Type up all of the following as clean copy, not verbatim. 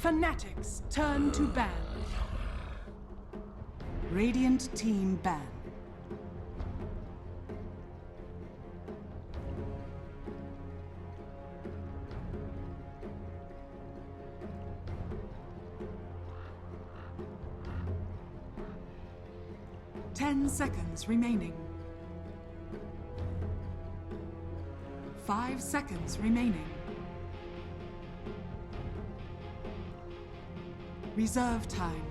Fnatic's turn to ban. Radiant team ban. Ten seconds remaining. 5 seconds remaining. Reserve time.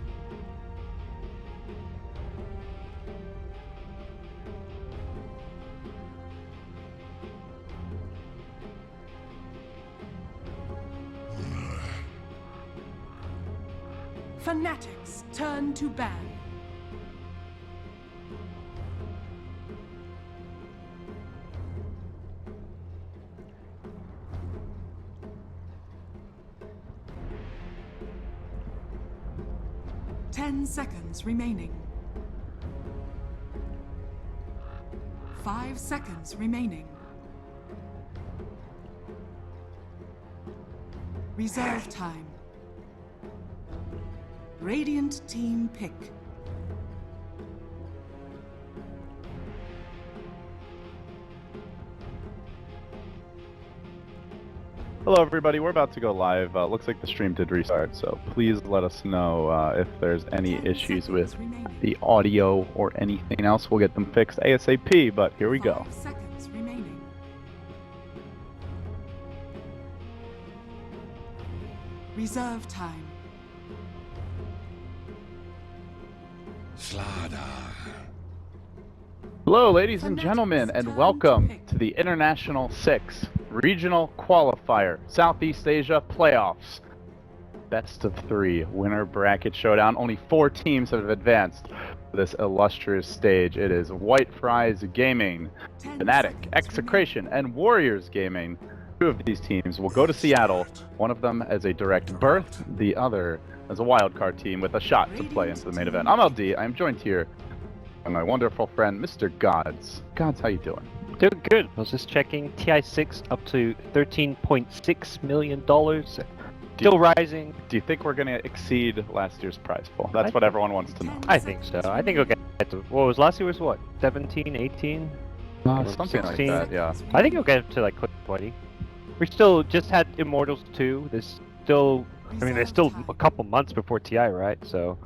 Fnatic's turn to ban. Seconds remaining. 5 seconds remaining. Reserve time. Radiant team pick. Hello everybody, we're about to go live. Looks like the stream did restart, so please let us know if there's any issues with the audio or anything else. We'll get them fixed ASAP, but here we go. 5 seconds remaining. Reserve time. Hello ladies and gentlemen, and welcome to the International 6 Regional Qualifier Southeast Asia Playoffs. Best of 3 winner bracket showdown. Only 4 teams have advanced to this illustrious stage. It is White Fries Gaming, Fnatic, Execration, and Warriors Gaming. 2 of these teams will go to Seattle, one of them as a direct berth, the other as a wildcard team with a shot to play into the main event. I'm LD. I am joined here by my wonderful friend, Mr. Gods. Gods, how you doing? Doing good. I was just checking. TI6 up to $13.6 million. Still rising. Do you think we're going to exceed last year's prize pool? That's what everyone wants to know. I think so. I think we'll get to, what was last year was what? 17, 18? Something 16? like that, yeah. I think we'll get up to like 20. We still just had Immortals 2. There's still, there's still a couple months before TI, right? So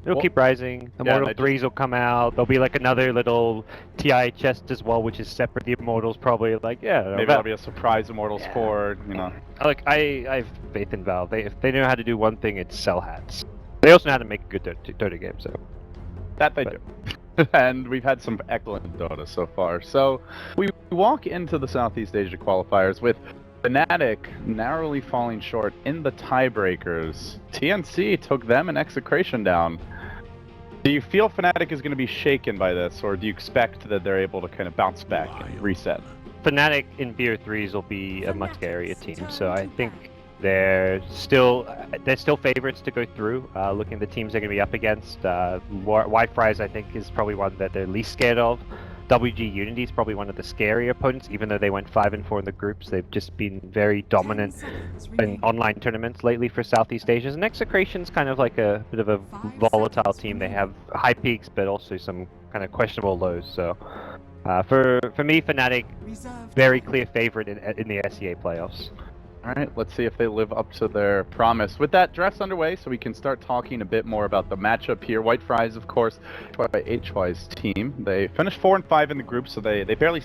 it'll keep rising. Immortal 3s will come out. There'll be like another little TI chest as well, which is separate. The Immortals probably like, maybe that'll be a surprise Immortals 4, you know. Look, I have faith in Valve. If they know how to do one thing, it's sell hats. They also know how to make a good Dota game, so. That they do. And we've had some excellent Dota so far. So we walk into the Southeast Asia qualifiers with Fnatic narrowly falling short in the tiebreakers. TNC took them and Execration down. Do you feel Fnatic is going to be shaken by this, or do you expect that they're able to kind of bounce back and reset? Fnatic in Beer 3s will be a much scarier team, so I think they're still favorites to go through. Looking at the teams they're going to be up against, White Fries I think is probably one that they're least scared of. WG Unity is probably one of the scarier opponents, even though they went 5-4 in the groups. They've just been very dominant in online tournaments lately for Southeast Asia. And Execration's kind of like a bit of a volatile team. They have high peaks, but also some kind of questionable lows. So for me, Fnatic, very clear favorite in the SEA playoffs. All right, let's see if they live up to their promise. With that draft underway, so we can start talking a bit more about the matchup here. White Fries, of course, by HY's team. They finished 4-5 in the group, so they barely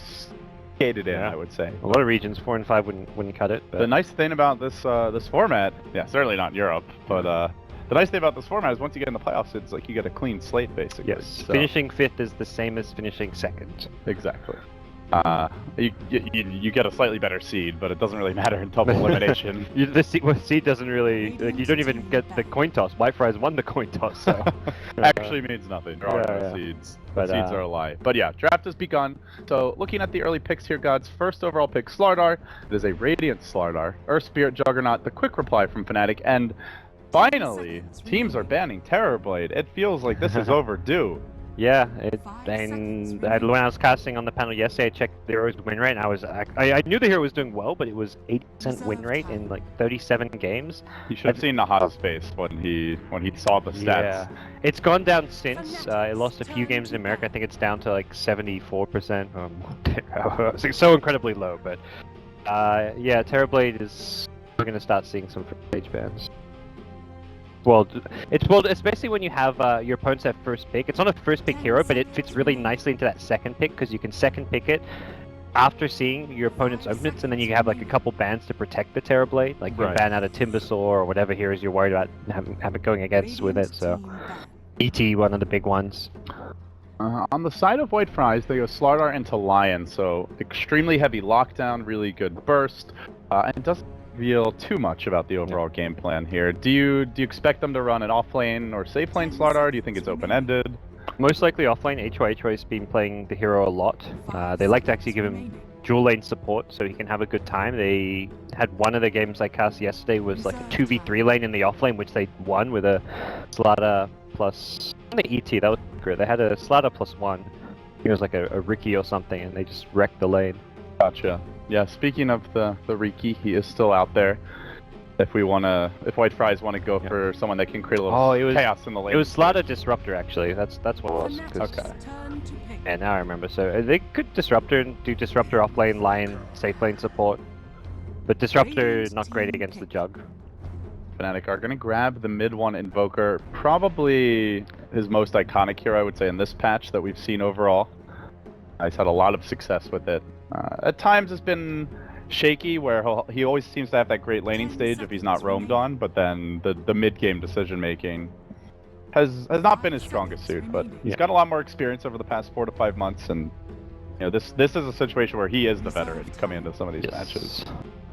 skated in, I would say. A lot of regions, 4 and 5 wouldn't cut it. But the nice thing about this this format, certainly not Europe, but the nice thing about this format is once you get in the playoffs, it's like you get a clean slate, basically. Yes, so finishing 5th is the same as finishing 2nd. Exactly. You get a slightly better seed, but it doesn't really matter in double elimination. The seed doesn't really, like, you don't even get the coin toss. White Fries won the coin toss, so actually means nothing. There are no seeds. But, seeds are a lie. But yeah, draft has begun. So looking at the early picks here, Gods, first overall pick Slardar. It is a Radiant Slardar. Earth Spirit Juggernaut, the quick reply from Fnatic, and finally, teams are banning Terrorblade. It feels like this is overdue. Yeah, and when I was casting on the panel yesterday, I checked the hero's win rate, and I knew the hero was doing well, but it was 80% win rate in like 37 games. You should have seen Naha's face when he saw the stats. Yeah, it's gone down since. It lost a few games in America. I think it's down to like 74%. It's so incredibly low, but yeah, Terrorblade is. We're gonna start seeing some stage bans. Well, it's basically when you have your opponents have first pick. It's not a first pick hero, but it fits really nicely into that second pick because you can second pick it after seeing your opponent's openings, and then you have like a couple bans to protect the Terrorblade, like you can ban out a Timbersaw or whatever heroes you're worried about having going against with it. So, ET, one of the big ones. On the side of White Fries, they go Slardar into Lion, so extremely heavy lockdown, really good burst, and it doesn't reveal too much about the overall game plan here. Do you expect them to run an offlane or safe lane Slardar? Do you think it's open-ended? Most likely offlane. HY's been playing the hero a lot. They like to actually give him dual lane support so he can have a good time. They had one of the games I cast yesterday was like a 2v3 lane in the offlane, which they won with a Slaughter plus the ET. That was great. They had a Slaughter plus 1. It was like a Ricky or something, and they just wrecked the lane. Gotcha. Yeah, speaking of the Riki, he is still out there. If White Fries want to go for someone that can create a little chaos in the lane. It was Slaughter Disruptor actually. That's what it was. Okay. And now I remember. So they could Disruptor and do Disruptor offlane, Lion, safe lane support. But Disruptor not great against the Jug. Fnatic are going to grab the mid one Invoker, probably his most iconic hero, I would say, in this patch that we've seen overall. He's had a lot of success with it. At times it's been shaky, where he always seems to have that great laning stage if he's not roamed on, but then the mid-game decision-making has not been his strongest suit, but he's got a lot more experience over the past 4 to 5 months, and you know this is a situation where he is the veteran coming into some of these matches.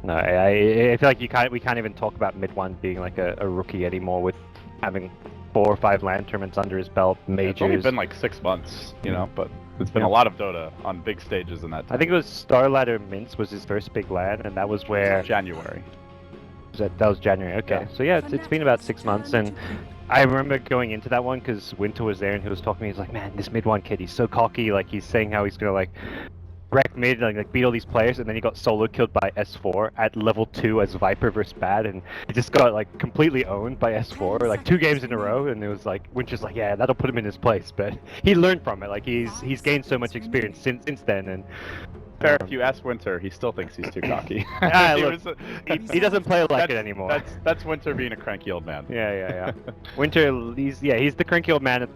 No, I feel like we can't even talk about mid one being like a rookie anymore with having 4 or 5 LAN tournaments under his belt, majors. It's only been like 6 months, you know, but it's been a lot of Dota on big stages in that time. I think it was Starladder Mints was his first big LAN, and that was where... January. That was January, okay. Yeah. So yeah, it's been about 6 months, and I remember going into that one because Winter was there and he was talking to me, he's like, man, this mid one kid, he's so cocky, like he's saying how he's gonna like wreck mid, like beat all these players, and then he got solo killed by S4 at level 2 as Viper versus Bad, and he just got like completely owned by S4 like 2 games in a row, and it was like Winter's like, yeah, that'll put him in his place, but he learned from it, like he's gained so much experience since then, and fair, if you ask Winter, he still thinks he's too cocky. He doesn't play like it anymore. That's Winter being a cranky old man. Yeah. Winter, he's the cranky old man.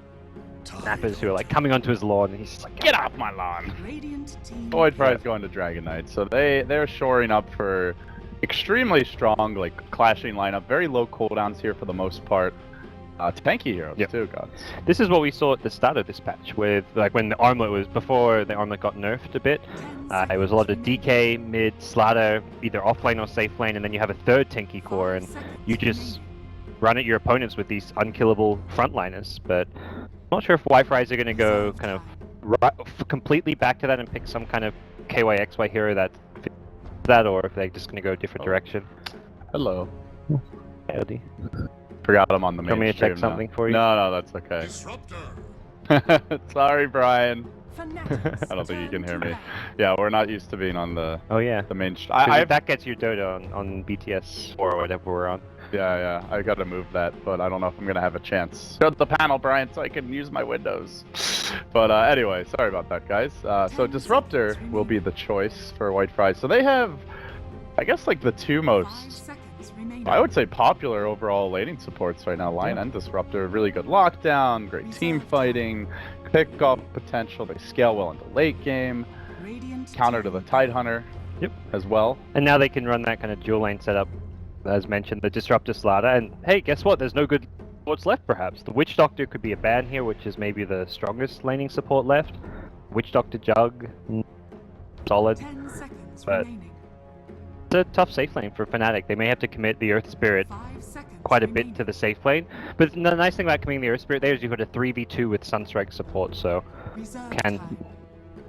Snappers who are like coming onto his lawn, and he's just like, get off my lawn. Void Fry's going to Dragon Knight, so they're shoring up for extremely strong, like clashing lineup. Very low cooldowns here for the most part. Tanky heroes too, gods. This is what we saw at the start of this patch, with like when the armlet was before the armlet got nerfed a bit. It was a lot of DK, mid, Slaughter, either offlane or safe lane, and then you have a third tanky core, and you just run at your opponents with these unkillable frontliners. But I'm not sure if White Fries are going to go kind of completely back to that and pick some kind of KYXY hero that fits that, or if they're just going to go a different direction. Hello. Howdy. Forgot I'm on the main stream. Want me to check something for you? No, that's okay. Sorry, Brian. I don't think you can hear me. Yeah, we're not used to being on the the main that gets your Dota on BTS or whatever we're on. Yeah, I gotta move that, but I don't know if I'm gonna have a chance. Go to the panel, Brian, so I can use my windows. But anyway, sorry about that, guys. So Disruptor will be the choice for White Fries. So they have, I guess, like the 2 most, I would say, popular overall laning supports right now. Lion and Disruptor, really good lockdown, great team fighting, pick-up potential. They scale well into late game, counter to the Tidehunter as well. And now they can run that kind of dual lane setup, as mentioned, the Disruptor Slaughter. And hey, guess what? There's no good supports left, perhaps. The Witch Doctor could be a ban here, which is maybe the strongest laning support left. Witch Doctor Jug, solid. But it's a tough safe lane for Fnatic. They may have to commit the Earth Spirit quite a bit to the safe lane. But the nice thing about committing the Earth Spirit there is you've got a 3v2 with Sunstrike support, so can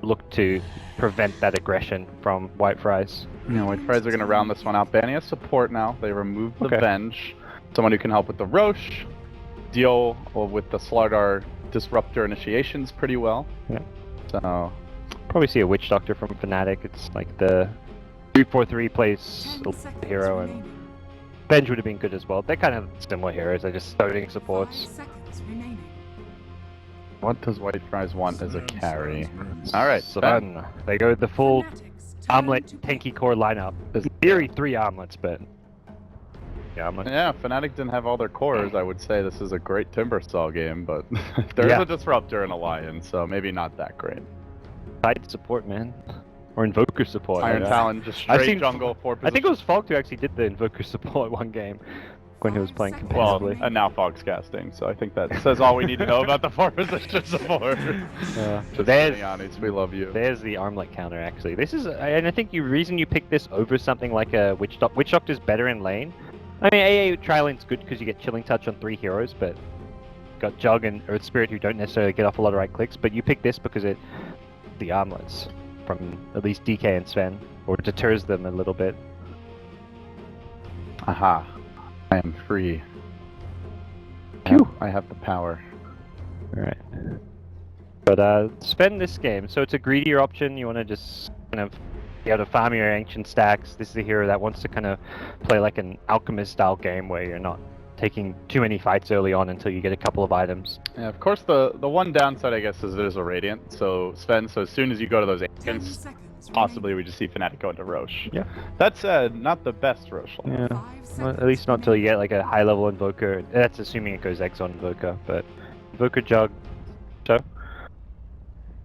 look to prevent that aggression from White Fries. Yeah, White Fries are going to round this one out. Banning a support now. They remove the Venge. Someone who can help with the Roche, deal with the Slardar disruptor initiations pretty well. Yeah. So Probably see a Witch Doctor from Fnatic. It's like the 3-4-3 plays 10 seconds hero, and remaining. Benj would have been good as well. They're kind of similar heroes. They're just starting 5 supports. seconds remaining. what does White Fries want as a carry? Alright, So Ben. then they go with the full Fnatic's turn armlet to tanky core lineup. There's in theory 3 armlets, but yeah, armlet. Yeah, Fnatic didn't have all their cores. I would say this is a great Timbersaw game, but there's Yeah. a disruptor and a lion, so maybe not that great. Side support, man, or invoker support. Iron Yeah. Talon just I've straight seen- jungle, 4 I think it position. was Fog who actually did the invoker support one game when he was playing Well, competitively. and now Fog's casting, so I think that says all we need to know about the 4 position support. Just There's- kidding, Anis, we love you. There's the armlet counter actually. This is, and I think the reason you pick this over something like a Witch Doctor. Witch Doctor's better in lane. I mean, AA Tri Lane's good because you get Chilling Touch on 3 heroes, but got Jug and Earth Spirit who don't necessarily get off a lot of right clicks. But you pick this because it the armlets from at least DK and Sven, or deters them a little bit. Aha. I am free. Phew, I have the power. Alright. But spend this game. So it's a greedier option. You want to just kind of be able to farm your ancient stacks. This is a hero that wants to kind of play like an alchemist style game where you're not taking too many fights early on until you get a couple of items. Yeah, of course, the one downside, I guess, is there's a Radiant. So, Sven, so as soon as you go to those 10 agents, seconds possibly we just see Fnatic go into Roche. Yeah. That said, not the best Roche line. Yeah. 5 Well, at least not until you get like a high level invoker. That's assuming it goes Exo invoker, but invoker Jug. So.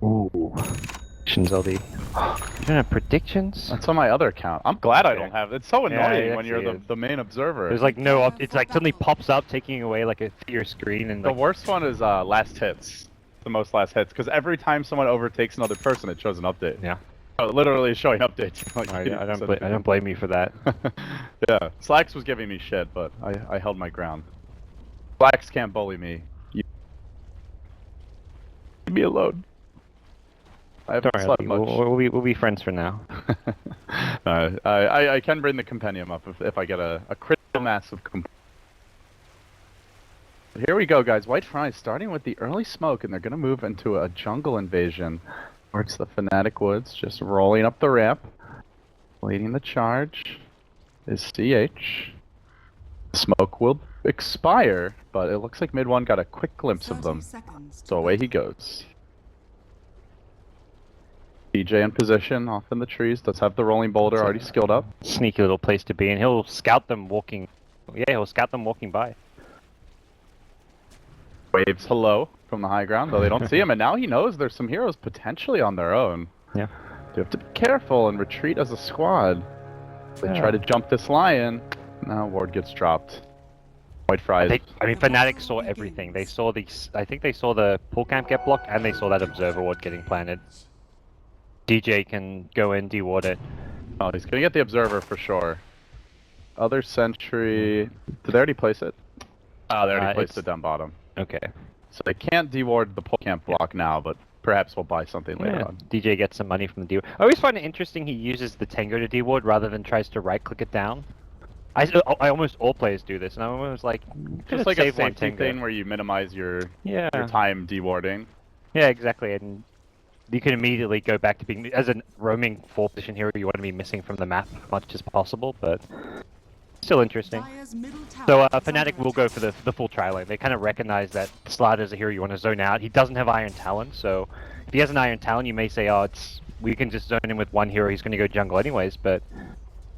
Ooh. Predictions, LD. You don't have predictions? That's on my other account. I'm glad I don't have it. It's so Yeah, annoying it when you're actually the, is. the main observer. There's like no it's like suddenly pops up taking away like your screen and The like, worst one is last hits. The most last hits. Because every time someone overtakes another person, it shows an update. yeah. Oh, literally showing updates. Like, I don't 80% I don't blame you for that. Yeah, Slacks was giving me shit, but I held my ground. Slacks can't bully me. Leave me alone. I haven't Don't worry, slept much. we'll be friends for now. I can bring the compendium up if I get a critical mass of Here we go, guys. White Fries starting with the early smoke, and they're going to move into a jungle invasion towards the Fnatic Woods, just rolling up the ramp. Leading the charge is CH. Smoke will expire, but it looks like mid one got a quick glimpse of 30 them. seconds to So away he goes. DJ in position, off in the trees. Does have the rolling boulder already skilled up. Sneaky little place to be, and he'll scout them walking. Yeah, he'll scout them walking by. Waves hello from the high ground, though they don't see him, and now he knows there's some heroes potentially on their own. Yeah. You have to be careful and retreat as a squad. They try to jump this lion. Now ward gets dropped. White Fries. I mean, Fnatic saw everything. They saw these. I think they saw the pool camp get blocked, and they saw that observer ward getting planted. DJ can go in, deward it. Oh, he's gonna get the observer for sure. Other sentry. Did they already place it? Oh, they already placed it down bottom. Okay. So they can't deward the pole camp block now, but perhaps we'll buy something later Yeah. on. DJ gets some money from the deward. I always find it interesting he uses the Tango to deward rather than tries to right click it down. I almost all players do this, and I'm always like, Just like a save one safety Tango. thing where you minimize your Yeah. time dewarding. Yeah, exactly, and you can immediately go back to being, as a roaming 4 position hero, you want to be missing from the map as much as possible, but still interesting. Dire's middle tower So is under Fnatic will go for the full tri lane. They kind of recognize that Slaughter is a hero you want to zone out. He doesn't have Iron Talon, so if he has an Iron Talon, you may say, oh, we can just zone in with one hero, he's going to go jungle anyways, but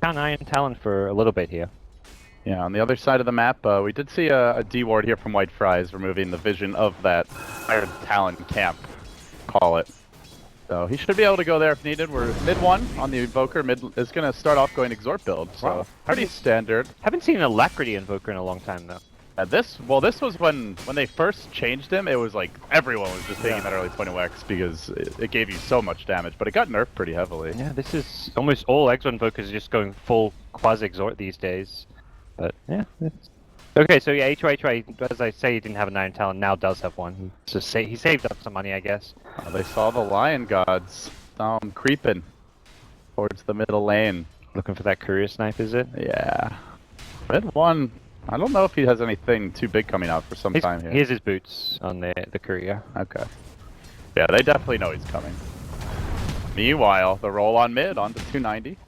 found Iron Talon for a little bit here. Yeah, on the other side of the map, we did see a deward here from White Fries, removing the vision of that Iron Talon camp, call it. So he should be able to go there if needed. We're mid one on the Invoker. Mid is going to start off going Exort build, so Wow. pretty standard. Haven't seen an Alacrity Invoker in a long time, though. This was when they first changed him. It was like everyone was just taking that early 20x because it gave you so much damage, but it got nerfed pretty heavily. Yeah, this is almost all Exo Invokers are just going full quasi-exort these days. But yeah, it's... Okay, so yeah, HY, as I say, he didn't have an Iron Talon, now does have one. So he saved up some money, I guess. They saw the Lion Gods creeping towards the middle lane. Looking for that courier snipe, is it? Yeah. Mid one I don't know if he has anything too big coming out for some time here. Here's his boots on the courier. Okay. Yeah, they definitely know he's coming. Meanwhile, the roll on mid onto 290.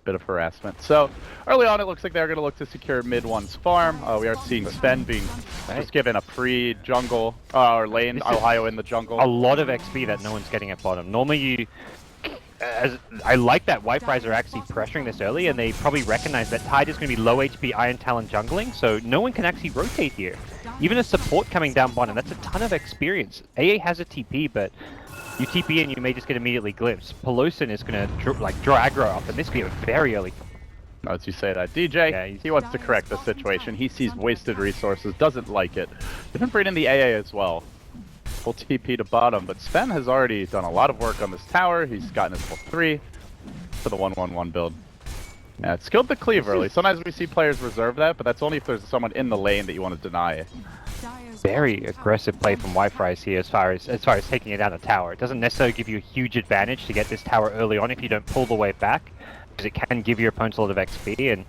Bit of harassment. So early on, it looks like they're going to look to secure mid one's farm. We are seeing Sven being just given a free jungle or lane. Ohio in the jungle. A lot of XP that no one's getting at bottom. Normally, I like that White Fries are actually pressuring this early, and they probably recognize that Tide is going to be low HP Iron Talon jungling, so no one can actually rotate here. Even a support coming down bottom, that's a ton of experience. AA has a TP, but you TP and you may just get immediately glimpsed. Pelosin is going to draw aggro up, and this could be a very early. As you say that, DJ, Yeah, he wants to correct the situation. He sees wasted resources, doesn't like it. Even bringing the AA as well. Full TP to bottom, but Sven has already done a lot of work on this tower. He's gotten his full 3 for the 1-1-1 build. Yeah, it's skilled the cleave early. Sometimes we see players reserve that, but that's only if there's someone in the lane that you want to deny. Very aggressive play from White Fries here as far as taking it down the tower. It doesn't necessarily give you a huge advantage to get this tower early on if you don't pull the way back, because it can give your opponents a lot of XP, and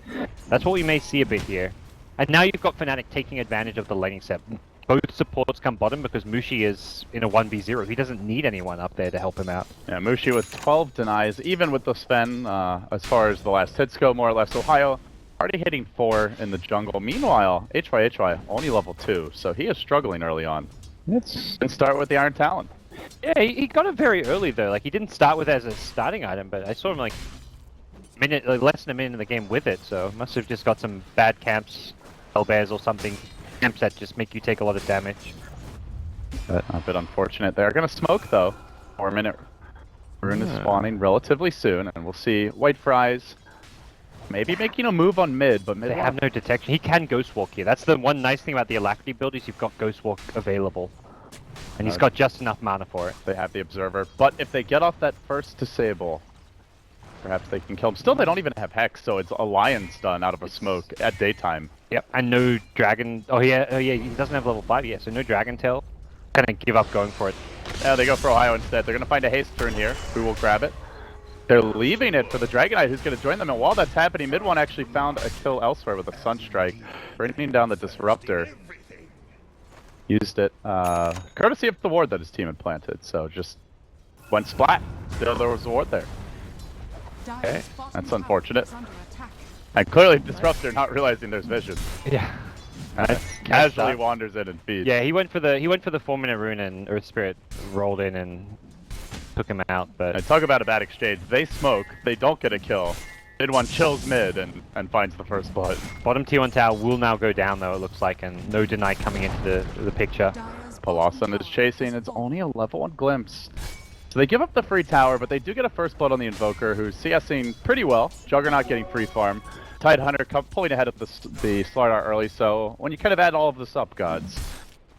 that's what we may see a bit here. And now you've got Fnatic taking advantage of the laning set. Both supports come bottom because Mushi is in a 1v0. He doesn't need anyone up there to help him out. Yeah, Mushi with 12 denies, even with the Sven, as far as the last hit scope, more or less. Ohio already hitting 4 in the jungle. Meanwhile, HY only level 2, so he is struggling early on. Let's start with the Iron Talon. Yeah, he got it very early though. Like, he didn't start with it as a starting item, but I saw him like less than a minute in the game with it, so must have just got some bad camps, hellbears or something. Camps that just make you take a lot of damage. But a bit unfortunate. They're going to smoke though. 4-minute rune is spawning relatively soon, and we'll see White Fries maybe making a move on mid, but mid they have no detection. He can Ghost Walk here. That's the one nice thing about the Alacrity build is you've got Ghost Walk available. And he's got just enough mana for it. They have the Observer, but if they get off that first disable, perhaps they can kill him. Still, they don't even have Hex, so it's a Lion stun out of a smoke at daytime. Yep, and no Dragon... Oh yeah, he doesn't have level 5 yet, so no Dragon Tail. Gonna give up going for it. Yeah, they go for Ohio instead. They're gonna find a haste turn here. Who will grab it? They're leaving it for the Dragonite, who's gonna join them. And while that's happening, mid one actually found a kill elsewhere with a Sunstrike, bringing down the Disruptor. Used it, courtesy of the ward that his team had planted. So just went splat. Still, there was a ward there. Okay, that's unfortunate. And clearly Disruptor not realizing there's vision. Yeah. Casually wanders in and feeds. Yeah, he went for the 4-minute rune, and Earth Spirit rolled in and took him out. But and talk about a bad exchange. They smoke, they don't get a kill. Mid one chills mid and finds the first blood. Bottom T1 tower will now go down though, it looks like, and no deny coming into the picture. Pelosin is chasing. It's only a level 1 glimpse. So they give up the free tower, but they do get a first blood on the Invoker, who's CSing pretty well. Juggernaut getting free farm. Tide Hunter pulling ahead of the Slardar early, so when you kind of add all of this up, gods,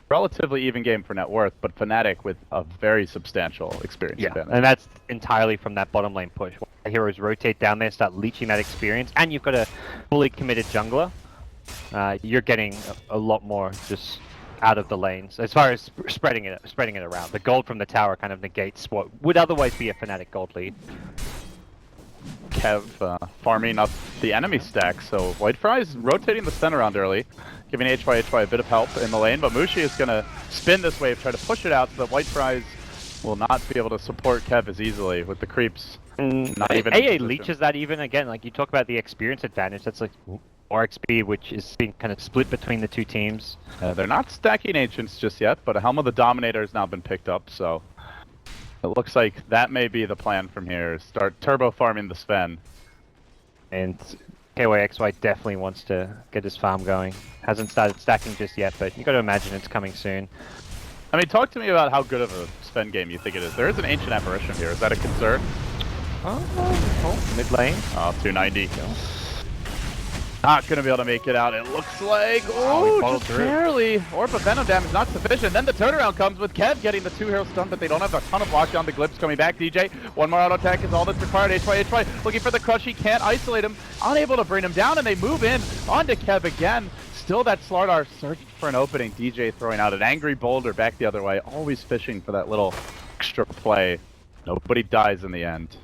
relatively even game for net worth, but Fnatic with a very substantial experience advantage. And that's entirely from that bottom lane push. The heroes rotate down there, start leeching that experience, and you've got a fully committed jungler. You're getting a lot more just out of the lanes as far as spreading it around. The gold from the tower kind of negates what would otherwise be a Fnatic gold lead. Kev farming up the enemy stack, so White Fries rotating the center around early, giving HY a bit of help in the lane, but Mushi is going to spin this wave, try to push it out so that White Fries will not be able to support Kev as easily with the creeps. Not even AA leeches that even, again, like you talk about the experience advantage, that's like more XP, which is being kind of split between the two teams. They're not stacking Ancients just yet, but a Helm of the Dominator has now been picked up, so it looks like that may be the plan from here. Start turbo farming the Sven. And KYXY definitely wants to get his farm going. Hasn't started stacking just yet, but you got to imagine it's coming soon. I mean, talk to me about how good of a Sven game you think it is. There is an Ancient Apparition here. Is that a concern? Oh, mid lane. Oh, 290. Not going to be able to make it out, it looks like. Oh, just barely. Orb of Venom damage not sufficient. Then the turnaround comes with Kev getting the 2-hero stun, but they don't have a ton of lockdown. The Glimpse coming back. DJ, one more auto attack is all that's required. HY looking for the crush. He can't isolate him. Unable to bring him down, and they move in onto Kev again. Still that Slardar searching for an opening. DJ throwing out an angry boulder back the other way. Always fishing for that little extra play. Nobody dies in the end.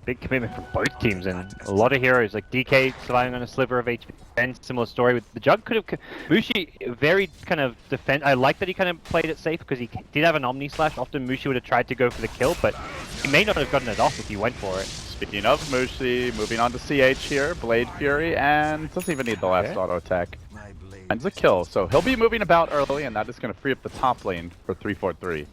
big commitment from both teams, and a lot of heroes like DK surviving on a sliver of HP. And similar story with the Jug. Could have Mushi very kind of defend. I like that he kind of played it safe because he did have an Omni Slash. Often Mushi would have tried to go for the kill, but he may not have gotten it off if he went for it. Speaking of Mushi, moving on to CH here, Blade Fury, and doesn't even need the last auto attack. Finds a kill, so he'll be moving about early, and that is going to free up the top lane for 3-4-3.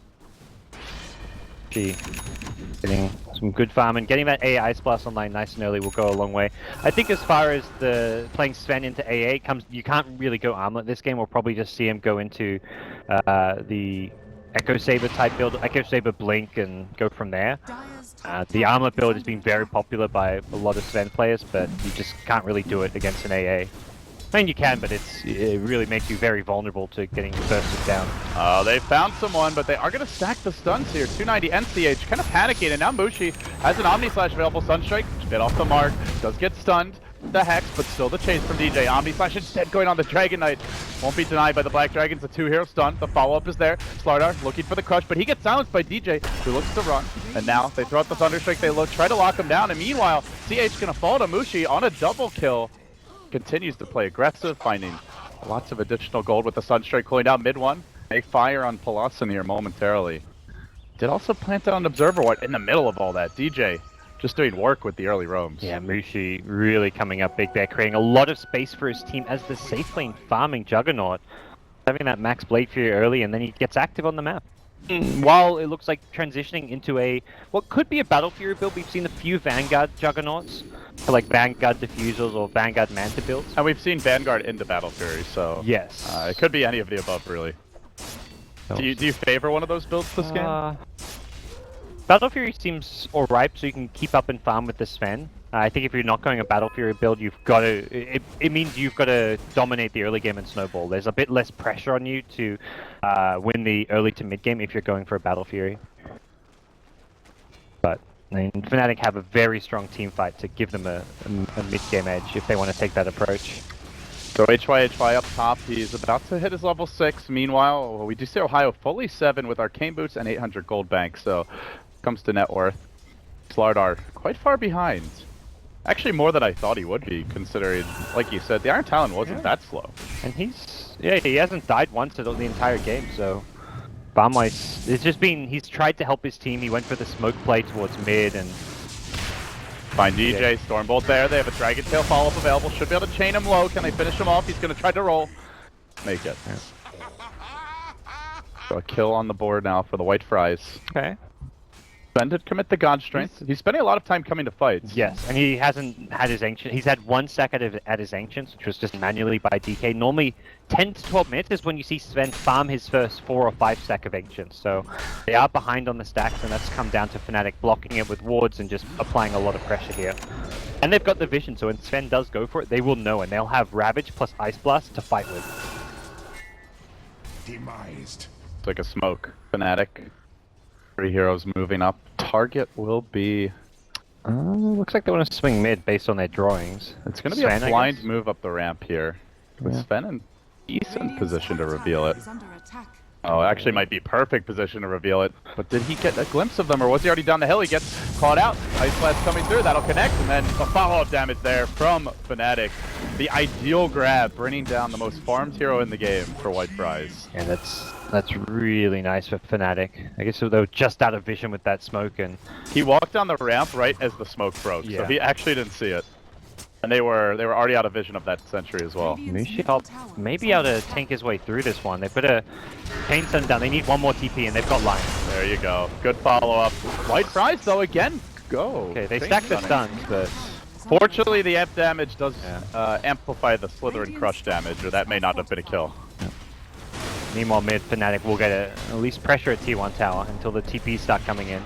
Getting some good farm and getting that AI Splash online nice and early will go a long way. I think as far as the playing Sven into AA comes, you can't really go Armlet this game. We'll probably just see him go into the Echo Saber type build, Echo Saber Blink, and go from there. The Armlet build has been very popular by a lot of Sven players, but you just can't really do it against an AA. I mean, you can, but it really makes you very vulnerable to getting bursted down. They found someone, but they are going to stack the stuns here. 290 NCH, kind of panicking, and now Mushi has an Omni Slash available. Sunstrike, bit off the mark, does get stunned. The Hex, but still the chase from DJ. Omni Slash instead going on the Dragon Knight. Won't be denied by the Black Dragons. The 2-hero stun. The follow-up is there. Slardar looking for the crush, but he gets silenced by DJ, who looks to run. And now they throw out the Thunderstrike. They try to lock him down, and meanwhile, CH going to fall to Mushi on a double kill. Continues to play aggressive, finding lots of additional gold with the Sunstrike cooling down mid one. A fire on Polosin here momentarily. Did also plant down an Observer Ward in the middle of all that. DJ just doing work with the early roams. Yeah, Mushi really coming up big there, creating a lot of space for his team as the safe lane farming Juggernaut. Having that max Blade Fury early, and then he gets active on the map. While it looks like transitioning into what could be a Battle Fury build, we've seen a few Vanguard Juggernauts for like Vanguard Diffusers or Vanguard Manta builds. And we've seen Vanguard into Battle Fury, so yes, it could be any of the above, really. Do you favor one of those builds this game? Battle Fury seems alright, so you can keep up and farm with the Sven. I think if you're not going a Battle Fury build, you've got to. It means you've got to dominate the early game and snowball. There's a bit less pressure on you to win the early to mid game if you're going for a Battle Fury. But I mean, Fnatic have a very strong team fight to give them a mid game edge if they want to take that approach. So HY up top, he's about to hit his level 6. Meanwhile, we do see Ohio fully 7 with Arcane Boots and 800 gold bank. So comes to net worth. Slardar quite far behind. Actually, more than I thought he would be, considering, like you said, the Iron Talon wasn't that slow. And he hasn't died once the entire game, so farm-wise, it's just been, he's tried to help his team. He went for the smoke play towards mid, and find DJ, Stormbolt there. They have a Dragon Tail follow-up available. Should be able to chain him low. Can they finish him off? He's going to try to roll. Make it. Yeah. So a kill on the board now for the White Fries. Okay. Ben did commit the God Strength. He's spending a lot of time coming to fights. Yes, and he hasn't had his Ancient. He's had 1 second at his Ancients, which was just manually by DK. Normally, 10 to 12 minutes is when you see Sven farm his first 4 or 5 stack of Ancients. So they are behind on the stacks, and that's come down to Fnatic blocking it with wards and just applying a lot of pressure here. And they've got the vision, so when Sven does go for it, they will know, and they'll have Ravage plus Ice Blast to fight with. Demised. It's like a smoke. Fnatic. 3 heroes moving up. Target will be... looks like they want to swing mid based on their drawings. It's going to be Sven, a blind move up the ramp here. With Sven in decent position to reveal it. Oh, actually might be perfect position to reveal it. But did he get a glimpse of them, or was he already down the hill? He gets caught out. Ice Blast coming through. That'll connect, and then the follow-up damage there from Fnatic. The ideal grab, bringing down the most farmed hero in the game for White Fries. And that's really nice for Fnatic. I guess they were just out of vision with that smoke, and he walked down the ramp right as the smoke broke, so he actually didn't see it. And they were already out of vision of that sentry as well. Mushi maybe able to tank his way through this one. They've got to chain them down. They need 1 more TP, and they've got line. There you go. Good follow-up. White Fries, though, again, go. Okay, they stack the stuns, but... Fortunately, the amp damage does amplify the Slytherin crush damage, or that may not have been a kill. Yeah. Meanwhile, mid Fnatic will get at least pressure at T1 tower until the TPs start coming in.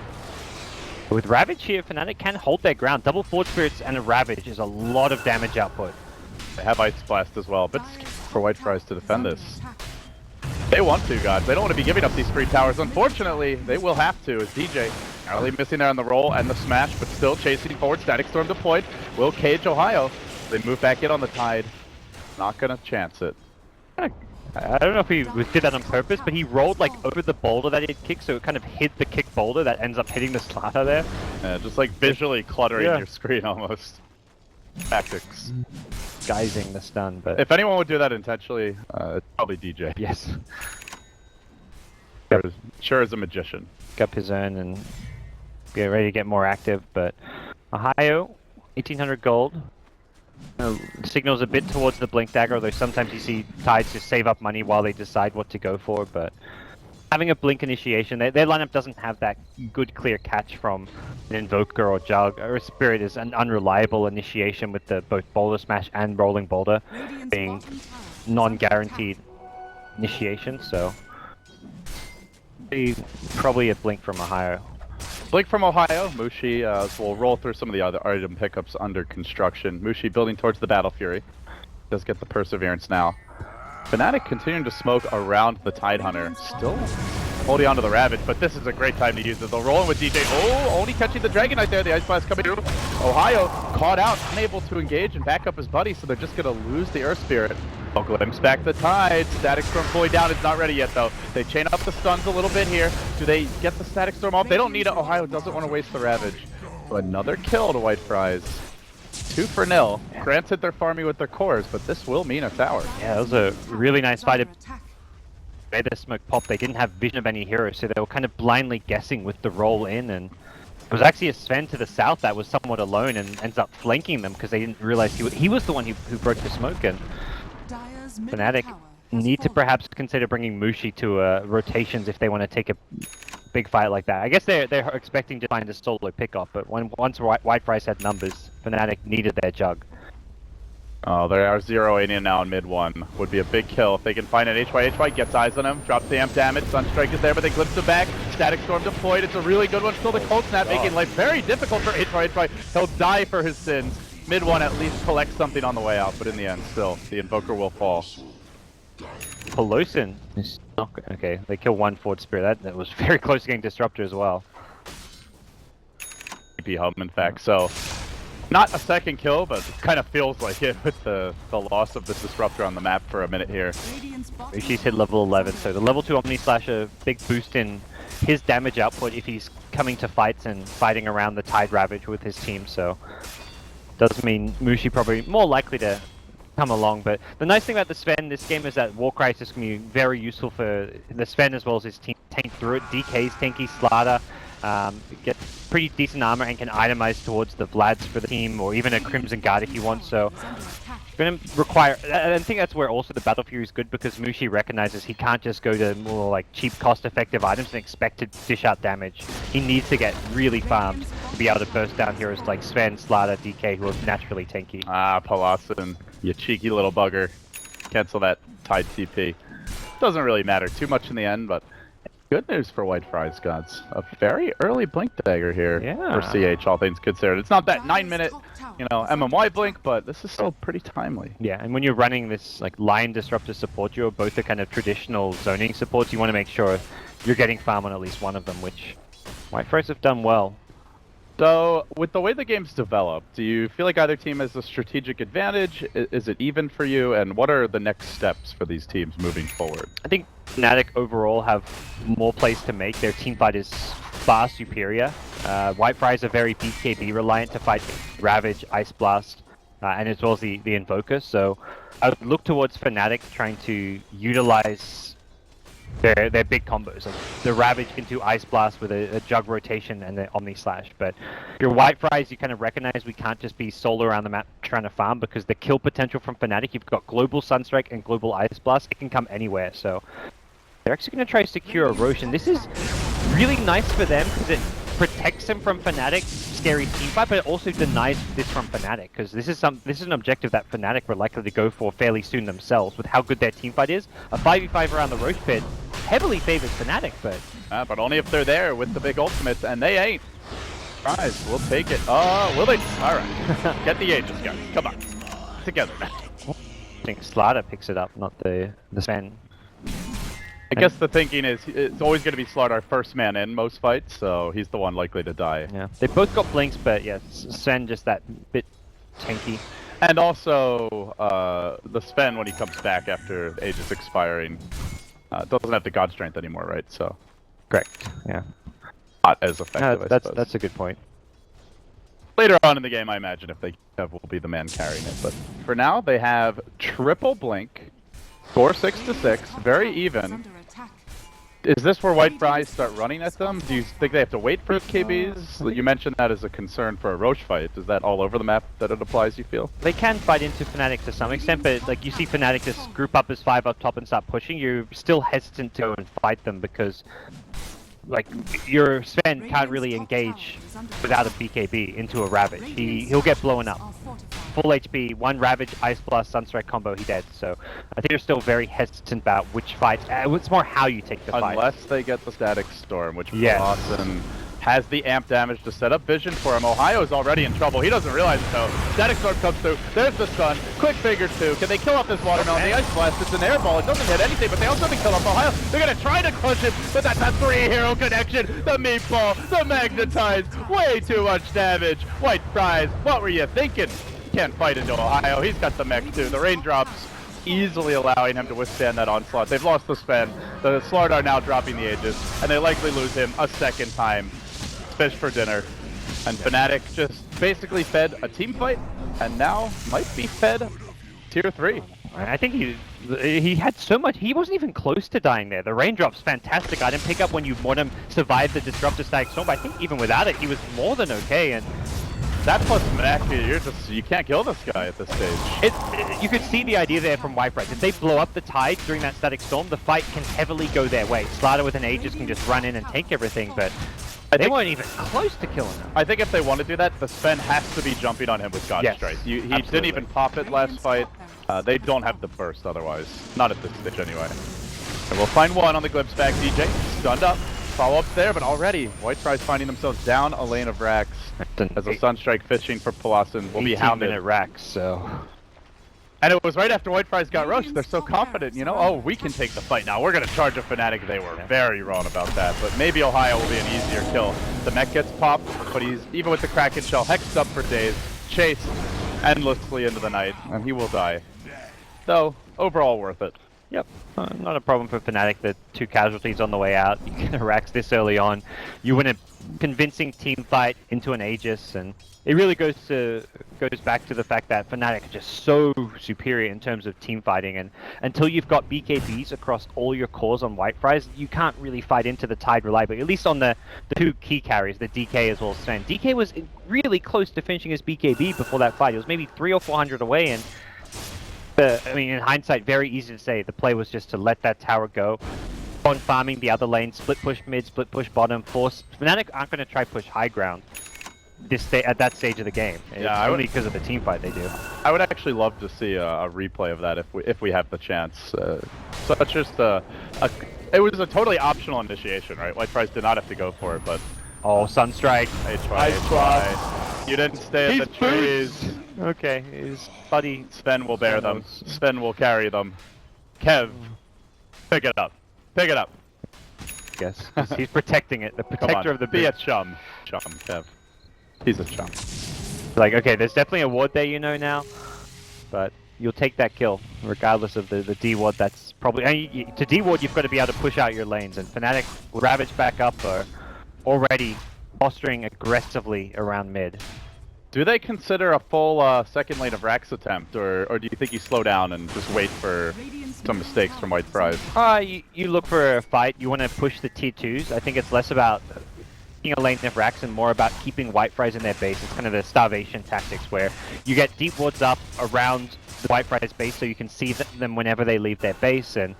But with Ravage here, Fnatic can hold their ground. Double Forge Spirits and a Ravage is a lot of damage output. They have Ice Blast as well, but for White Fries to defend this. They want to, guys. They don't want to be giving up these 3 towers. Unfortunately, they will have to, as DJ narrowly missing there on the roll and the smash, but still chasing forward. Static Storm deployed. Will cage Ohio. They move back in on the Tide. Not going to chance it. I don't know if he did that on purpose, but he rolled like over the boulder that he'd kicked, so it kind of hit the kick boulder that ends up hitting the Slaughter there. Just like visually cluttering Yeah. your screen almost. Tactics. Guising the stun, but If anyone would do that intentionally, it's probably DJ. yes. Sure as a magician. Up his own and get ready to get more active, but Ohio, 1800 gold. Signals a bit towards the Blink Dagger, although sometimes you see Tides just save up money while they decide what to go for, but having a Blink initiation, their lineup doesn't have that good clear catch from an Invoker or Jug, or a Spirit is an unreliable initiation with the both Boulder Smash and Rolling Boulder Radiant's being bottom tower is non-guaranteed initiation, so probably a Blink from Ohio. Blink from Ohio, Mushi will roll through some of the other item pickups under construction. Mushi building towards the Battle Fury. Does get the Perseverance now. Fnatic continuing to smoke around the Tidehunter. Still holding on to the Ravage, but this is a great time to use it. They'll roll in with DJ. Oh, only catching the Dragon Knight there. The Ice Blast coming through. Ohio caught out, unable to engage and back up his buddy, so they're just going to lose the Earth Spirit. Oh, glimpse back the Tide. Static Storm fully down. It's not ready yet, though. They chain up the stuns a little bit here. Do they get the Static Storm off? They don't need it. Ohio doesn't want to waste the Ravage. So another kill to White Fries. 2-0. Granted, they're farming with their cores, but this will mean a tower. Yeah, that was a really nice fight. under attack. Made the smoke pop. They didn't have vision of any heroes, so they were kind of blindly guessing with the roll in, and it was actually a Sven to the south that was somewhat alone and ends up flanking them because they didn't realize he was the one who broke the smoke. And Dire's middle Fnatic tower has need to fallen. perhaps consider bringing Mushi to rotations if they want to take a big fight like that. I guess they're expecting to find a solo pickoff, but once White Fries had numbers, Fnatic needed their Jug. Oh, they are zeroing in now in mid one. Would be a big kill if they can find an HY gets eyes on him, drops the amp damage, Sunstrike is there, but they glimpse him back. Static Storm deployed, it's a really good one. Still the Cold Snap making life very difficult for HY. He'll die for his sins. Mid one at least collects something on the way out, but in the end, still, the Invoker will fall. Pelosin is not okay. They kill one Forward Spirit. That was very close to getting Disruptor as well. TP home, in fact, so not a second kill, but it kind of feels like it with the loss of this Disruptor on the map for a minute here. Radiant's bottom She's hit level 11, so the level 2 Omni Slash a big boost in his damage output if he's coming to fights and fighting around the Tide Ravage with his team, so does mean Mushi probably more likely to come along. But the nice thing about the Sven this game is that War Crisis can be very useful for the Sven as well as his team. Tank through it, DK's tanky, Slaughter, gets pretty decent armor and can itemize towards the Vlads for the team, or even a Crimson Guard if you want, so is under attack. going to require, and I think that's where also the Battle Fury is good, because Mushi recognizes he can't just go to more like cheap, cost-effective items and expect to dish out damage. He needs to get really farmed to be able to burst down heroes like Sven, Slaughter, DK, who are naturally tanky. Ah, Palasin, you cheeky little bugger. Cancel that Tide TP. Doesn't really matter too much in the end, but good news for White Fries, gods. A very early Blink Dagger here for CH, all things considered. It's not that 9-minute, you know, MMY Blink, but this is still pretty timely. Yeah, and when you're running this like Lion Disruptor support duo, both are kind of traditional zoning supports, you want to make sure you're getting farm on at least one of them, which White Fries have done well. So, with the way the game's developed, do you feel like either team has a strategic advantage? Is it even for you? And what are the next steps for these teams moving forward? I think Fnatic overall have more plays to make. Their teamfight is far superior. White Fries are very BKB reliant to fight Ravage, Ice Blast, and as well as the Invoker. So I would look towards Fnatic trying to utilize their big combos. Like the Ravage can do Ice Blast with a Jug rotation and the Omni Slash. But if you're White Fries, you kind of recognize we can't just be solo around the map trying to farm, because the kill potential from Fnatic, you've got Global Sunstrike and Global Ice Blast, it can come anywhere. So they're actually going to try to secure a Roche, and this is really nice for them because it protects them from Fnatic's scary teamfight, but it also denies this from Fnatic, because this is an objective that Fnatic were likely to go for fairly soon themselves with how good their teamfight is. A 5v5 around the Roche pit heavily favors Fnatic, but only if they're there with the big ultimates, and they ain't. Guys, we'll take it. Oh, will they? All right. Get the Aegis, guys. Come on. Together. I think Slaughter picks it up, not the Sven. I guess the thinking is it's always going to be Slaughter, our first man in most fights, so he's the one likely to die. Yeah, they both got blinks, but yeah, Sven just that bit tanky. And also, the Sven, when he comes back after Aegis expiring, doesn't have the God Strength anymore, right? So Correct. Yeah. not as effective, I suppose. That's a good point. Later on in the game, I imagine if they have, will be the man carrying it. But for now, they have triple blink, score 6-6, very even. Under attack. Is this where White Fries start running at them? Do you think they have to wait for KBs? You mentioned that as a concern for a Roche fight. Is that all over the map that it applies, you feel? They can fight into Fnatic to some extent, but like you see Fnatic just group up as 5 up top and start pushing, you're still hesitant to go and fight them because like your Sven can't really engage without a BKB into a Ravage. He'll get blown up. Are fortified. Full HP, 1 Ravage, Ice Blast, Sunstrike combo, he dead. So I think they're still very hesitant about which fight. It's more how you take the fight. Unless they get the Static Storm, which Yes. Lawson has the amp damage to set up vision for him. Ohio's already in trouble. He doesn't realize it though. Static Storm comes through. There's the stun. Quick figure 2. Can they kill off this watermelon? The Ice Blast, it's an air ball. It doesn't hit anything, but they also can kill off Ohio. They're going to try to crush him, but that's a 3-hero connection. The meatball, the magnetize. Way too much damage. White Fries, what were you thinking? Can't fight into Ohio. He's got the mech too. The raindrops easily allowing him to withstand that onslaught. They've lost the Sven. The Slard are now dropping the Aegis, and they likely lose him a second time. Fish for dinner. And Fnatic just basically fed a team fight, and now might be fed tier 3. I think he had so much. He wasn't even close to dying there. The raindrops, fantastic item pick up when you want him survive the disruptor static storm. But I think even without it, he was more than okay. And that plus mech, you can't kill this guy at this stage. you could see the idea there from White Fries. If they blow up the tide during that static storm, the fight can heavily go their way. Slider with an Aegis can just run in and take everything, but they weren't even close to killing him. I think if they want to do that, the Sven has to be jumping on him with God Yes, Strike. He absolutely. didn't even pop it last fight. They don't have the burst otherwise. Not at this stage anyway. And we'll find one on the Glimpse back. DJ stunned up. Follow-ups there, but already White Fries finding themselves down a lane of racks. As a Sunstrike fishing for Pulasin will be hounded. 18-minute racks, so... And it was right after White Fries got rushed. They're so confident, you know? Oh, we can take the fight now. We're going to charge a Fnatic. They were very wrong about that. But maybe Ohio will be an easier kill. The mech gets popped, but he's, even with the Kraken Shell, hexed up for days, chased endlessly into the night, and he will die. So, overall worth it. Yep, not a problem for Fnatic. The 2 casualties on the way out. You get a Rax this early on. You win a convincing team fight into an Aegis, and it really goes back to the fact that Fnatic are just so superior in terms of team fighting, and until you've got BKBs across all your cores on White Fries, you can't really fight into the tide reliably, at least on the 2 key carries, the DK as well as Sven. DK was really close to finishing his BKB before that fight. It was maybe 300 or 400 away, and I mean, in hindsight, very easy to say. The play was just to let that tower go. On farming the other lane, split push mid, split push bottom, force. Fnatic aren't going to try push high ground at that stage of the game. Yeah, it's only because of the team fight they do. I would actually love to see a replay of that if we have the chance. So it's just it was a totally optional initiation, right? White Fries did not have to go for it, but Oh, Sunstrike. HY. You didn't stay at the trees. Okay, his buddy Sven will bear them. Sven will carry them. Kev, pick it up. Pick it up. Yes, he's protecting it. The protector of the be a bit. chum. Chum, Kev. He's a chum. Like, okay, there's definitely a ward there, you know now, but you'll take that kill regardless of the D ward. That's probably to D ward. You've got to be able to push out your lanes, and Fnatic Ravage back up are already posturing aggressively around mid. Do they consider a full second lane of Rax attempt, or do you think you slow down and just wait for some mistakes from White Fries? You look for a fight. You want to push the tier 2s. I think it's less about keeping a lane of Rax and more about keeping White Fries in their base. It's kind of the starvation tactics where you get deep wards up around the White Fries base so you can see them whenever they leave their base, and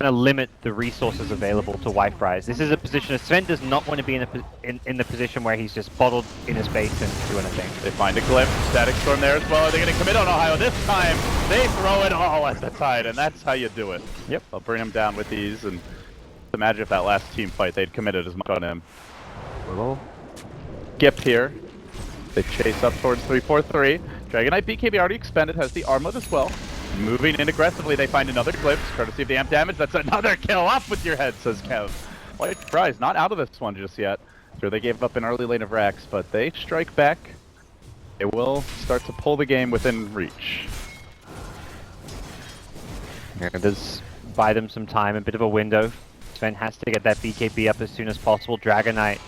going to limit the resources available to White Fries. This is a position Sven does not want to be in the position where he's just bottled in his base and do anything. They find a glimpse, Static Storm there as well. Are they going to commit on Ohio this time? They throw it all at the tide, and that's how you do it. Yep. They'll bring him down with ease, and imagine if that last team fight they'd committed as much on him. Little Gip here. They chase up towards 343. Dragonite BKB already expended, has the armlet as well. Moving in aggressively, they find another glimpse, courtesy of the amp damage. That's another kill. Off with your head, says Kev. White Fries not out of this one just yet. Sure, they gave up an early lane of Rax, but they strike back. They will start to pull the game within reach. Yeah, it does buy them some time, a bit of a window. Sven has to get that BKB up as soon as possible. Dragonite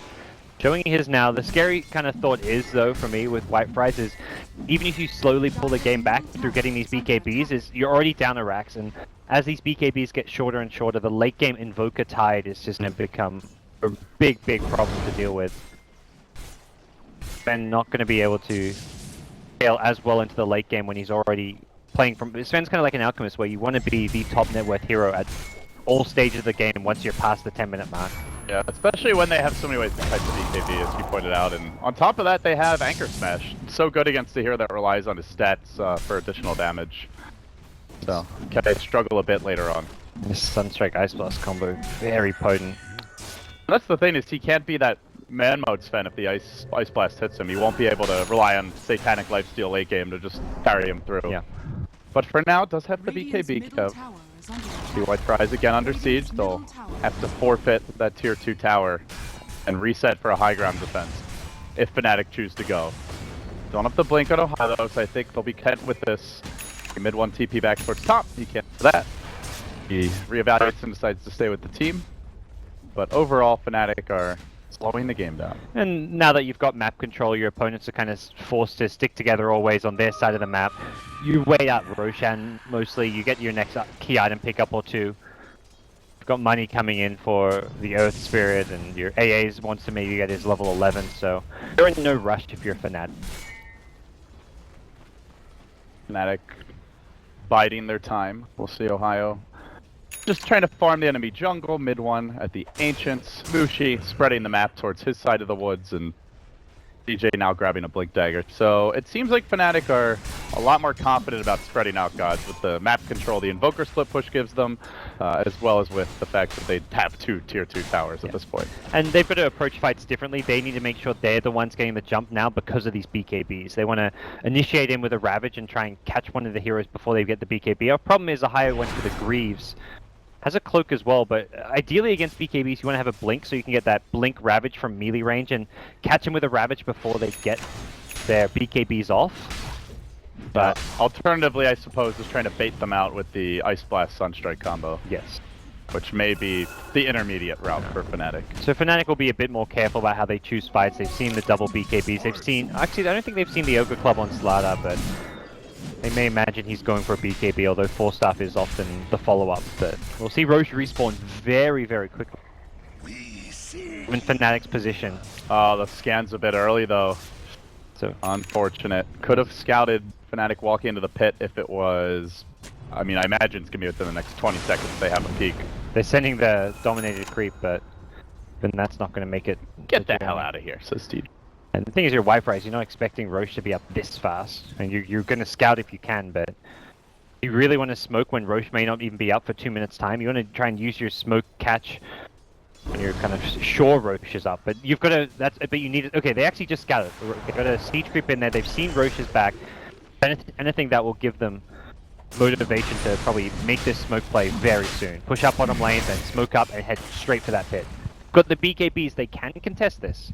Showing his now. The scary kind of thought is, though, for me with White Fries is, even if you slowly pull the game back through getting these BKBs, is you're already down a racks, and as these BKBs get shorter and shorter, the late game Invoker tide is just going to become a big problem to deal with. Ben not going to be able to scale as well into the late game when he's already playing from... Sven's kind of like an alchemist, where you want to be the top net worth hero at all stages of the game once you're past the 10-minute mark. Yeah, especially when they have so many ways to type the BKB, as you pointed out. And on top of that, they have Anchor Smash. So good against the hero that relies on his stats for additional damage. So, can they struggle a bit later on? This Sunstrike Ice Blast combo, very potent. That's the thing, is he can't be that man mode Sven if the Ice Blast hits him. He won't be able to rely on Satanic Lifesteal late game to just carry him through. Yeah. But for now, it does have the BKB. See White Fries again under siege. They'll have to forfeit that tier 2 tower and reset for a high ground defense if Fnatic choose to go. Don't have to blink on Ohio though, so I think they'll be content with this. Mid 1 TP back towards top. He can't do that. He reevaluates and decides to stay with the team. But overall, Fnatic are slowing the game down. And now that you've got map control, your opponents are kind of forced to stick together always on their side of the map. You wait out Roshan mostly, you get your next key item pickup or two. You've got money coming in for the Earth Spirit, and your AAs wants to maybe get his level 11, so you're in no rush if you're Fnatic. Fnatic biding their time. We'll see Ohio just trying to farm the enemy jungle, mid 1 at the Ancients. Mushi spreading the map towards his side of the woods, and DJ now grabbing a Blink Dagger. So it seems like Fnatic are a lot more confident about spreading out gods with the map control the Invoker split push gives them, as well as with the fact that they have 2 tier 2 towers at this point. And they've got to approach fights differently. They need to make sure they're the ones getting the jump now because of these BKBs. They want to initiate in with a Ravage and try and catch one of the heroes before they get the BKB. Our problem is Ohio went for the Greaves. Has a cloak as well, but ideally against BKBs you want to have a blink so you can get that blink Ravage from melee range and catch them with a Ravage before they get their BKBs off. But alternatively, I suppose, is trying to bait them out with the Ice Blast Sunstrike combo. Yes. Which may be the intermediate route for Fnatic. So Fnatic will be a bit more careful about how they choose fights. They've seen the double BKBs. They've seen... Actually, I don't think they've seen the Ogre Club on Slada, but... They may imagine he's going for a BKB, although Force Staff is often the follow-up. But we'll see Roche respawn very quickly. In Fnatic's position. Oh, the scan's a bit early, though. So unfortunate. Could have scouted Fnatic walking into the pit if it was... I mean, I imagine it's going to be within the next 20 seconds they have a peek. They're sending the dominated creep, but then that's not going to make it... Get the hell out of here, says Steve. And the thing is, your Wi-Fi is you're not expecting Roche to be up this fast. And you're going to scout if you can, but you really want to smoke when Roche may not even be up for 2 minutes time. You want to try and use your smoke catch when you're kind of sure Roche is up. But you've got to, but you need it. Okay, they actually just scouted. They've got a siege creep in there. They've seen Roche's back. Anything that will give them motivation to probably make this smoke play very soon. Push up bottom lane, then smoke up and head straight for that pit. Got the BKBs, they can contest this.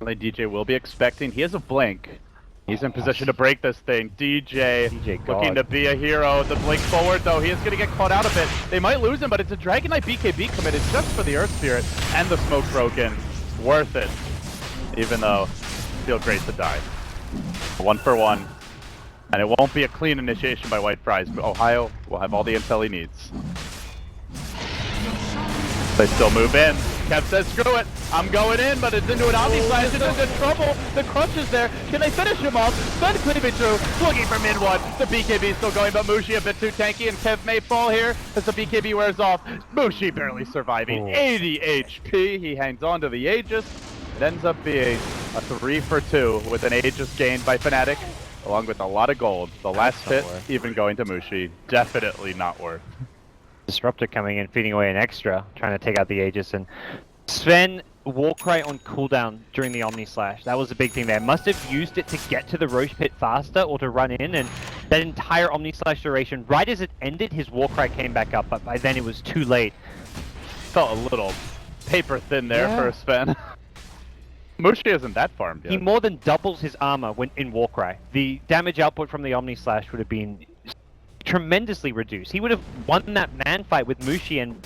DJ will be expecting. He has a blink. He's in position to break this thing. DJ looking to be a hero. The blink forward, though. He is going to get caught out a bit. They might lose him, but it's a Dragon Knight BKB committed just for the Earth Spirit and the smoke broken. Worth it. Even though feel great to die. 1 for 1. And it won't be a clean initiation by White Fries, but Ohio will have all the intel he needs. They still move in. Kev says, screw it, I'm going in, but it's into an Omni-Slash, it's into trouble. The crunch is there. Can they finish him off? Sven cleaving through, looking for mid 1. The BKB is still going, but Mushi a bit too tanky, and Kev may fall here as the BKB wears off. Mushi barely surviving, 80 HP. He hangs on to the Aegis. It ends up being a 3 for 2 with an Aegis gained by Fnatic, along with a lot of gold. The last hit even going to Mushi. Definitely not worth. Disruptor coming in, feeding away an extra, trying to take out the Aegis, and Sven Warcry on cooldown during the Omni Slash. That was a big thing there. Must have used it to get to the Roche pit faster or to run in, and that entire Omni Slash duration, right as it ended, his Warcry came back up, but by then it was too late. Felt a little paper thin there for a Sven. Mushi isn't that farmed yet. He more than doubles his armor when in Warcry. The damage output from the Omni Slash would have been tremendously reduced. He would have won that man fight with Mushi and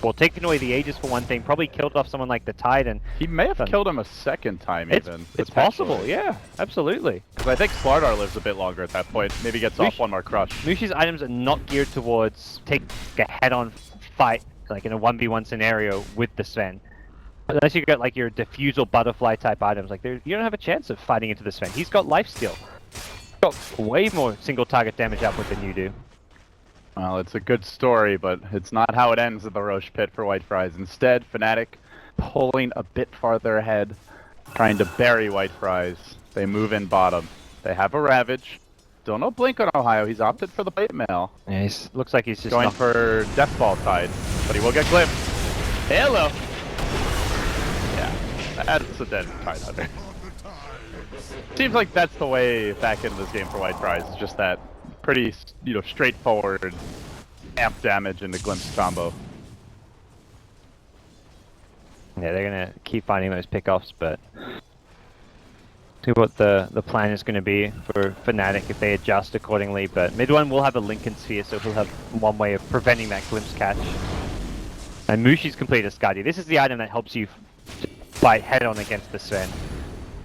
Well, taking away the Aegis for one thing, probably killed off someone like the Tide, and He may have killed him a second time even. it's possible, yeah, absolutely. Because I think Slardar lives a bit longer at that point. Maybe gets off one more crush. Mushi's items are not geared towards taking a head-on fight, like in a 1v1 scenario with the Sven. Unless you got like your diffusal butterfly type items, like you don't have a chance of fighting into the Sven. He's got lifesteal. He's got way more single target damage output than you do. Well, it's a good story, but it's not how it ends at the Roche Pit for White Fries. Instead, Fnatic pulling a bit farther ahead, trying to bury White Fries. They move in bottom. They have a Ravage. Still no Blink on Ohio. He's opted for the Bait Mail. Yeah, looks like he's just going for Death Ball Tide, but he will get glimpsed. Hello! Yeah, that's a dead Tide Hunter. Seems like that's the way back into this game for White Fries. It's just that pretty, straightforward amp damage into glimpse combo. Yeah, they're gonna keep finding those pickoffs, but see what the plan is gonna be for Fnatic if they adjust accordingly. But mid one will have a Lincoln Sphere, so he'll have one way of preventing that glimpse catch. And Mushi's completed a Skadi. This is the item that helps you fight head on against the Sven.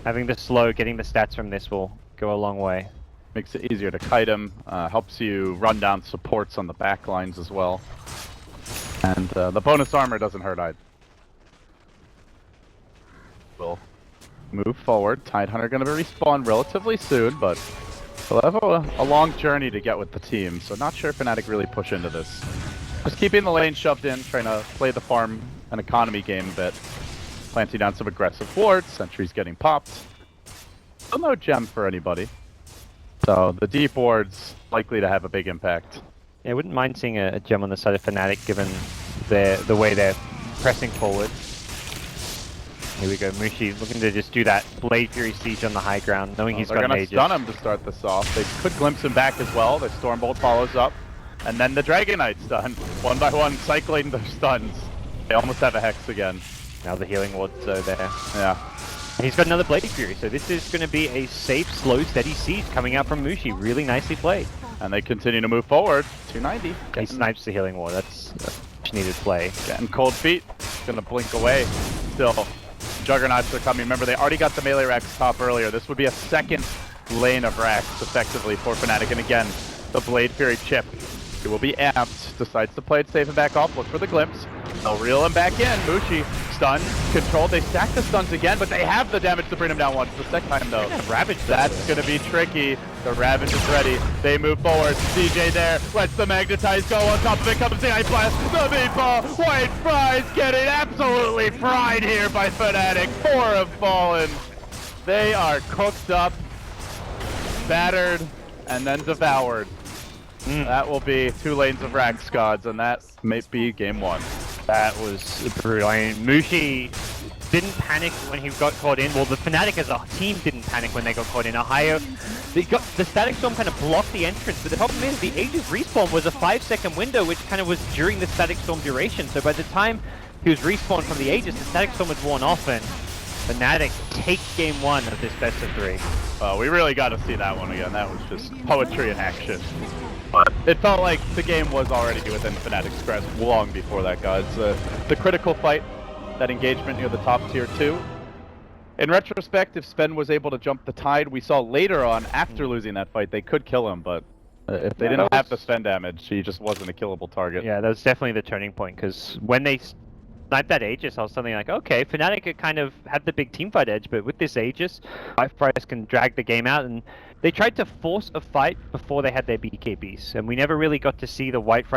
Having the slow, getting the stats from this will go a long way. Makes it easier to kite him, helps you run down supports on the back lines as well. And the bonus armor doesn't hurt either. We'll move forward. Tide Hunter going to respawn relatively soon, but they'll have a long journey to get with the team, so not sure if Fnatic really push into this. Just keeping the lane shoved in, trying to play the farm and economy game a bit. Planting down some aggressive wards, sentries getting popped. Still no gem for anybody. So the deep ward's likely to have a big impact. Yeah, I wouldn't mind seeing a gem on the side of Fnatic given the way they're pressing forward. Here we go, Mushi looking to just do that Blade Fury Siege on the high ground, knowing he's got an Aegis. They're going to stun him to start this off. They could glimpse him back as well. The Stormbolt follows up. And then the Dragonite stun. One by one, cycling the stuns. They almost have a Hex again. Now the healing ward's there. Yeah. And he's got another Blade Fury, so this is going to be a safe, slow, steady siege coming out from Mushi. Really nicely played. And they continue to move forward. 290. He snipes the healing ward. That's much needed play. Getting cold feet. Gonna blink away. Still, Juggernauts are coming. Remember, they already got the melee racks top earlier. This would be a second lane of racks, effectively, for Fnatic. And again, the Blade Fury chip. It will be amped. Decides to play it safe and back off. Look for the glimpse. They'll reel him back in. Mushi, stun, controlled. They stack the stuns again, but they have the damage to bring him down once. The second time, though. Ravage. That's going to be tricky. The Ravage is ready. They move forward. DJ there. Lets the Magnetize go. On top of it comes the Ice Blast. The Meatball. White Fries getting absolutely fried here by Fnatic. 4 have fallen. They are cooked up, battered, and then devoured. That will be 2 lanes of Rax Gods, and that may be game 1. That was brutal. I mean, Mushi didn't panic when he got caught in. Well, the Fnatic as a team didn't panic when they got caught in. Ohio, the Static Storm kind of blocked the entrance, but the problem is the Aegis respawn was a 5-second window, which kind of was during the Static Storm duration. So by the time he was respawned from the Aegis, the Static Storm was worn off, and Fnatic take game 1 of this best of 3. We really got to see that one again. That was just poetry in action. But it felt like the game was already within Fnatic's grasp long before that, guys. The critical fight, that engagement near the top tier 2. In retrospect, if Sven was able to jump the Tide, we saw later on, after losing that fight, they could kill him, but if they didn't have the Sven damage, he just wasn't a killable target. Yeah, that was definitely the turning point, because when they sniped that Aegis, I was suddenly like, okay, Fnatic kind of had the big teamfight edge, but with this Aegis, White Fries can drag the game out, and they tried to force a fight before they had their BKBs, and we never really got to see the White Fries